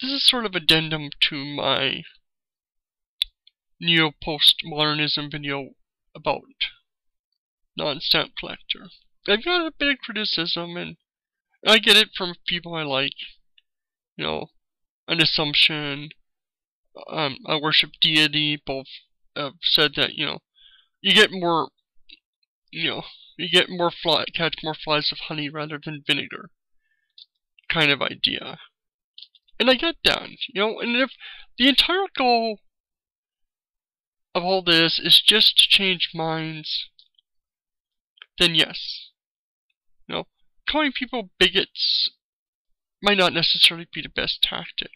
This is sort of addendum to my neo-postmodernism video about non-stamp collector. I've got a bit of criticism, and I get it from people I like. You know, an assumption, I worship deity. Both have said that, you get more, catch more flies with honey rather than vinegar, kind of idea. And I get that, and if the entire goal of all this is just to change minds, then yes. Calling people bigots might not necessarily be the best tactic.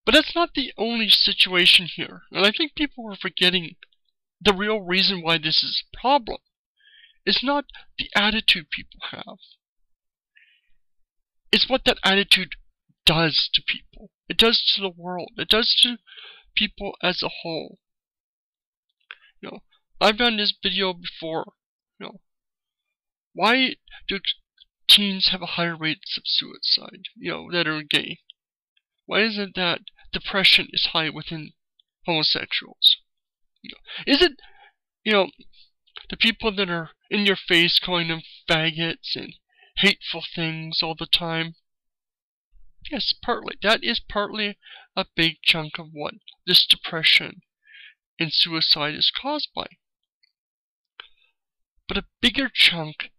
But that's not the only situation here, and I think people are forgetting the real reason why this is a problem. It's not the attitude people have. It's what that attitude does to people. It does to the world. It does to people as a whole. I've done this video before. Why do teens have a higher rate of suicide, that are gay? Why is it that depression is high within homosexuals? Is it, the people that are in your face calling them faggots and hateful things all the time? Yes, partly. That is partly a big chunk of what this depression and suicide is caused by. But a bigger chunk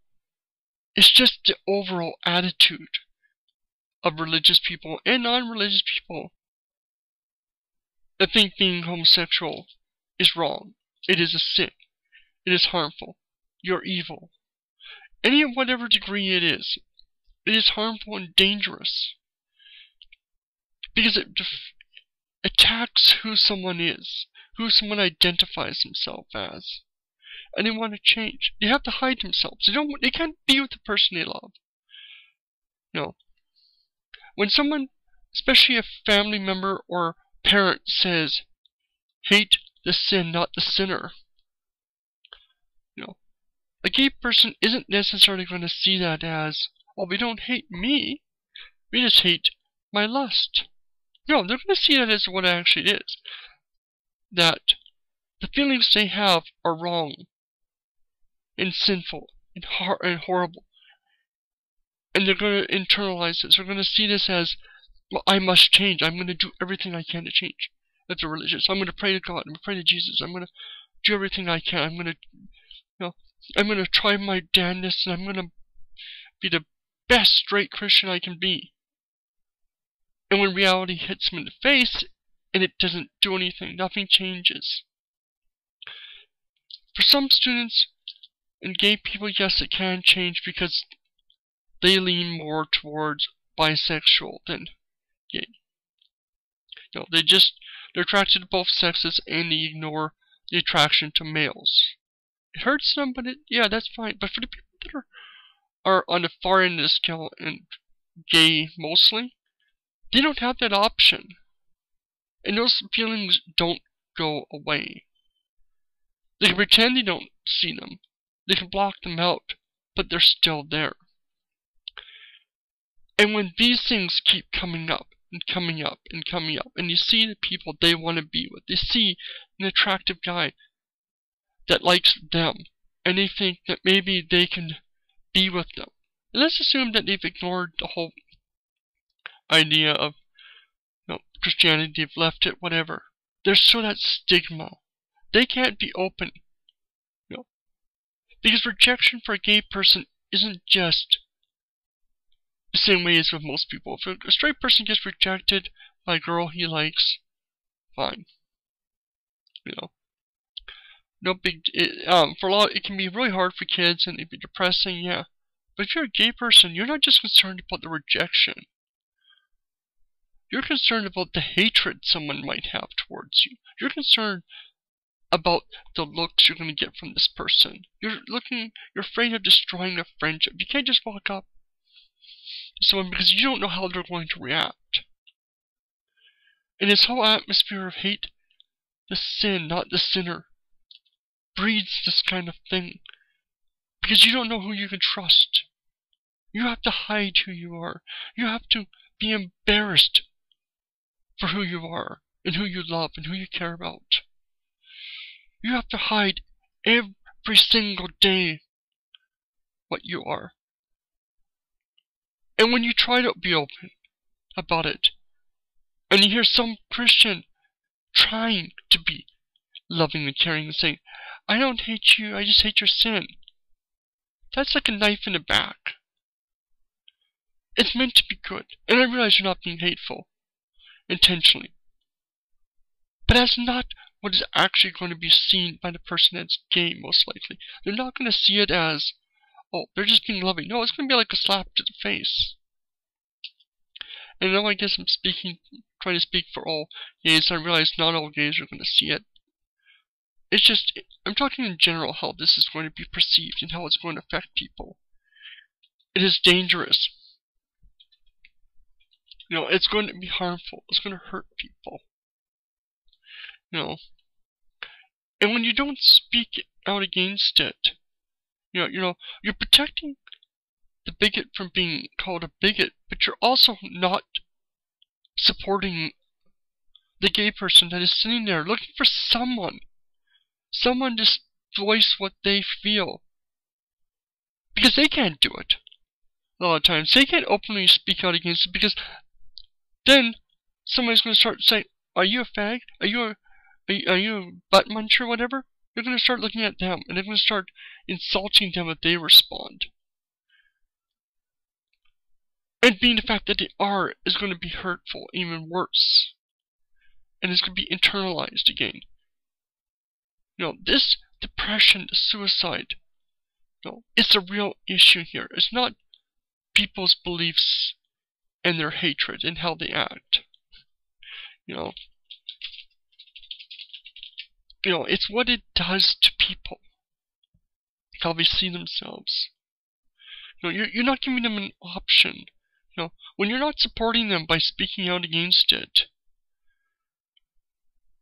is just the overall attitude of religious people and non-religious people that think being homosexual is wrong. It is a sin. It is harmful. You're evil. Any of whatever degree it is harmful and dangerous. Because it attacks who someone is, who someone identifies himself as. And they want to change. They have to hide themselves. They can't be with the person they love. When someone, especially a family member or parent, says, hate the sin, not the sinner, a gay person isn't necessarily going to see that as, we don't hate me, we just hate my lust. No, they're going to see that as what it actually is. That the feelings they have are wrong and sinful and horrible. And they're going to internalize this. They're going to see this as, I must change. I'm going to do everything I can to change. If they're religious, I'm going to pray to God. I'm going to pray to Jesus. I'm going to do everything I can. I'm going to try my damnedest, and I'm going to be the best straight Christian I can be. And when reality hits them in the face, and it doesn't do anything, nothing changes. For some students and gay people, yes, it can change because they lean more towards bisexual than gay. They're attracted to both sexes and they ignore the attraction to males. It hurts them, but yeah, that's fine. But for the people that are on the far end of the scale and gay mostly, they don't have that option. And those feelings don't go away. They can pretend they don't see them. They can block them out, but they're still there. And when these things keep coming up, and coming up, and coming up, and you see the people they want to be with, they see an attractive guy that likes them, and they think that maybe they can be with them. And let's assume that they've ignored the whole idea of Christianity, they've left it, whatever. There's still that stigma. They can't be open. Because rejection for a gay person isn't just the same way as with most people. If a straight person gets rejected by a girl he likes, fine. No big. For a lot, it can be really hard for kids and it'd be depressing, yeah. But if you're a gay person, you're not just concerned about the rejection. You're concerned about the hatred someone might have towards you. You're concerned about the looks you're going to get from this person. You're afraid of destroying a friendship. You can't just walk up to someone because you don't know how they're going to react. And this whole atmosphere of hate, the sin, not the sinner, breeds this kind of thing. Because you don't know who you can trust. You have to hide who you are. You have to be embarrassed for who you are, and who you love, and who you care about. You have to hide every single day what you are. And when you try to be open about it, and you hear some Christian trying to be loving and caring and saying, I don't hate you, I just hate your sin. That's like a knife in the back. It's meant to be good, and I realize you're not being hateful, intentionally. But that's not what is actually going to be seen by the person that's gay, most likely. They're not going to see it as, oh, they're just being loving. No, it's going to be like a slap to the face. And now I guess I'm trying to speak for all gays. I realize not all gays are going to see it. It's just, I'm talking in general how this is going to be perceived and how it's going to affect people. It is dangerous. It's going to be harmful. It's going to hurt people. And when you don't speak out against it, you're protecting the bigot from being called a bigot, but you're also not supporting the gay person that is sitting there looking for someone to voice what they feel. Because they can't do it. A lot of times. They can't openly speak out against it, because then somebody's going to start saying, are you a fag? Are you a butt muncher or whatever? They're going to start looking at them, and they're going to start insulting them if they respond. And being the fact that they are is going to be hurtful, even worse. And it's going to be internalized again. This depression, suicide, it's a real issue here. It's not people's beliefs and their hatred and how they act. It's what it does to people. How they see themselves. You're not giving them an option. When you're not supporting them by speaking out against it,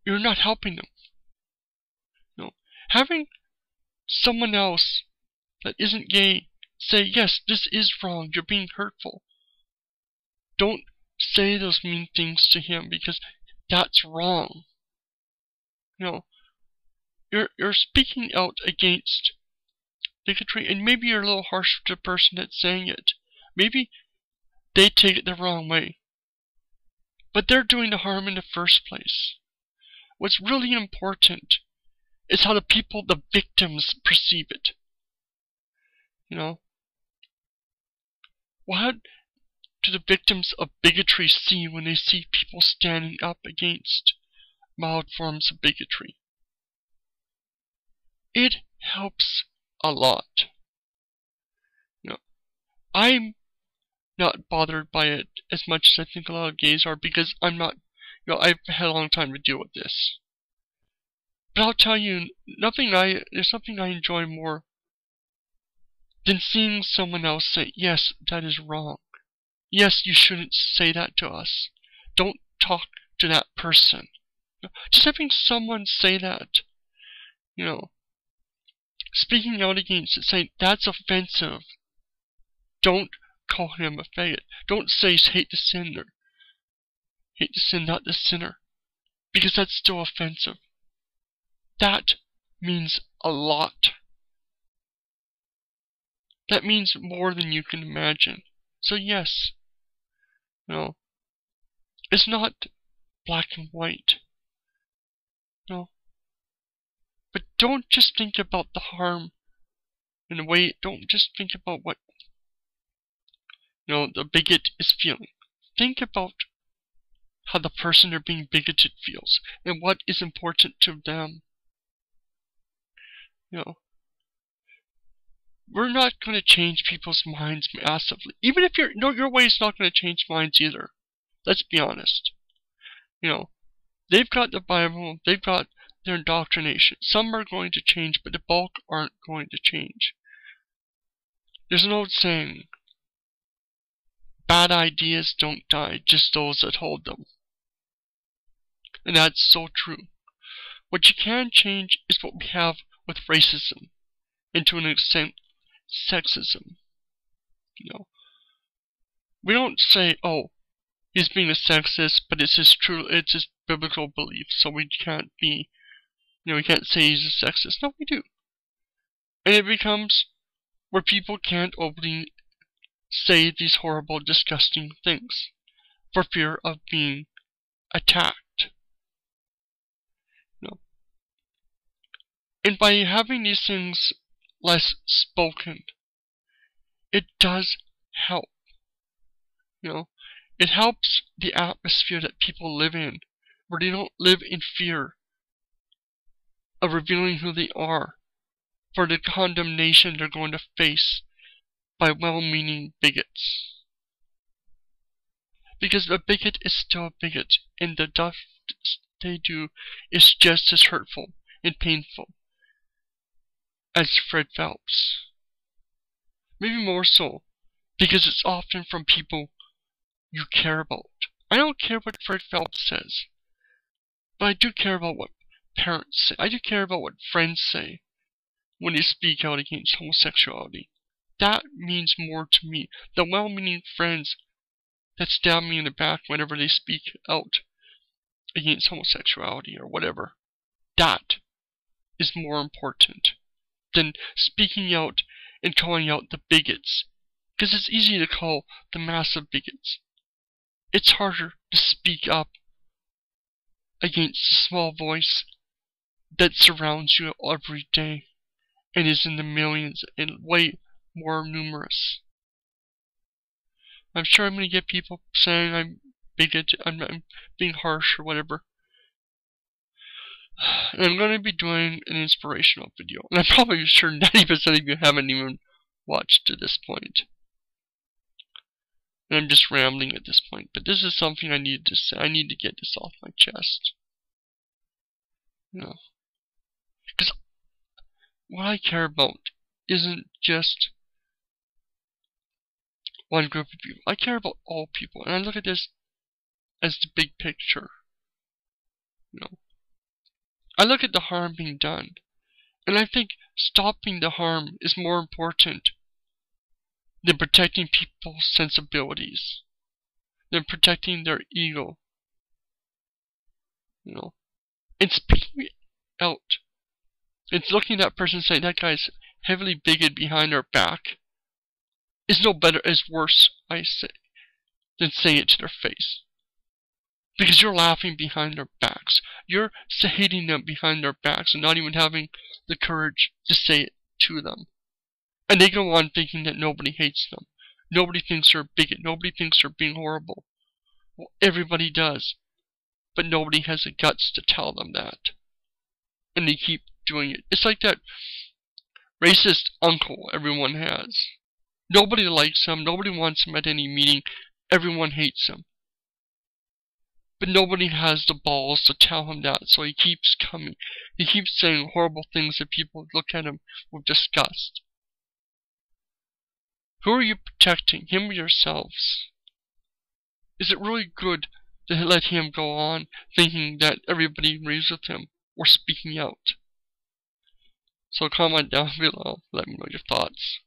you're not helping them. Having someone else that isn't gay say, yes, this is wrong, you're being hurtful. Don't say those mean things to him, because that's wrong. You're speaking out against bigotry, and maybe you're a little harsh to the person that's saying it. Maybe they take it the wrong way. But they're doing the harm in the first place. What's really important is how the victims perceive it. What do the victims of bigotry see when they see people standing up against mild forms of bigotry? It helps a lot. I'm not bothered by it as much as I think a lot of gays are, because I'm not, I've had a long time to deal with this. But I'll tell you, there's nothing I enjoy more than seeing someone else say, yes, that is wrong. Yes, you shouldn't say that to us. Don't talk to that person. Just having someone say that, speaking out against it, saying, that's offensive. Don't call him a faggot. Don't say hate the sinner. Hate the sin, not the sinner. Because that's still offensive. That means a lot. That means more than you can imagine. So yes, it's not black and white. But don't just think about the harm in a way. Don't just think about what the bigot is feeling. Think about how the person they're being bigoted feels and what is important to them. We're not going to change people's minds massively. Even if your way is not going to change minds either. Let's be honest. They've got the Bible, they've got their indoctrination. Some are going to change, but the bulk aren't going to change. There's an old saying, bad ideas don't die, just those that hold them. And that's so true. What you can change is what we have with racism, and to an extent, sexism. we don't say, oh, he's being a sexist, but it's his biblical belief, so we can't be, we can't say he's a sexist. No, we do. And it becomes where people can't openly say these horrible, disgusting things for fear of being attacked. And by having these things less spoken, it does help. It helps the atmosphere that people live in, where they don't live in fear of revealing who they are for the condemnation they're going to face by well-meaning bigots. Because a bigot is still a bigot, and the stuff they do is just as hurtful and painful as Fred Phelps. Maybe more so, because it's often from people you care about. I don't care what Fred Phelps says, but I do care about what parents say. I do care about what friends say when they speak out against homosexuality. That means more to me. The well-meaning friends that stab me in the back whenever they speak out against homosexuality or whatever. That is more important than speaking out and calling out the bigots. Because it's easy to call the massive bigots. It's harder to speak up against the small voice that surrounds you every day and is in the millions and way more numerous. I'm sure I'm going to get people saying I'm bigoted, I'm being harsh or whatever. And I'm going to be doing an inspirational video. And I'm probably sure 90% of you haven't even watched to this point. And I'm just rambling at this point. But this is something I need to say. I need to get this off my chest. Because what I care about isn't just one group of people. I care about all people. And I look at this as the big picture. I look at the harm being done. And I think stopping the harm is more important than protecting people's sensibilities, than protecting their ego. And speaking out, it's looking at that person saying that guy's heavily bigoted behind their back is no better, is worse, I say, than saying it to their face. Because you're laughing behind their backs. You're hating them behind their backs and not even having the courage to say it to them. And they go on thinking that nobody hates them. Nobody thinks they're a bigot. Nobody thinks they're being horrible. Well, everybody does. But nobody has the guts to tell them that. And they keep doing it. It's like that racist uncle everyone has. Nobody likes him. Nobody wants him at any meeting. Everyone hates him. But nobody has the balls to tell him that, so he keeps coming. He keeps saying horrible things that people look at him with disgust. Who are you protecting, him or yourselves? Is it really good to let him go on thinking that everybody agrees with him or speaking out? So comment down below, let me know your thoughts.